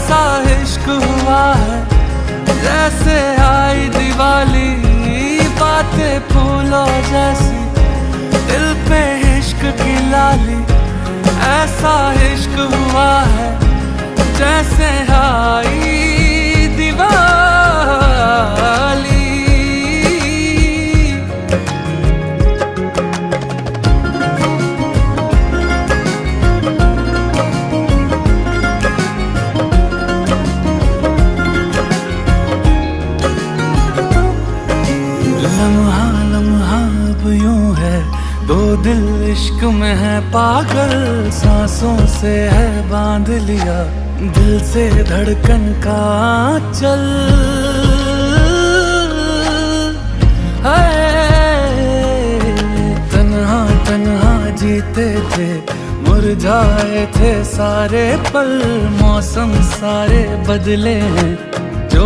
ऐसा इश्क हुआ है जैसे आई दिवाली, बातें फूलों जैसी दिल पे इश्क की लाली। ऐसा इश्क हुआ है जैसे आई दिवाली। लम्हा लम्हा अब यूं है, दो दिल इश्क में है पागल। सांसों से है बांध लिया दिल से धड़कन का चल। तन्हा तन्हा जीते थे, मुरझाए थे सारे पल। मौसम सारे बदले हैं जो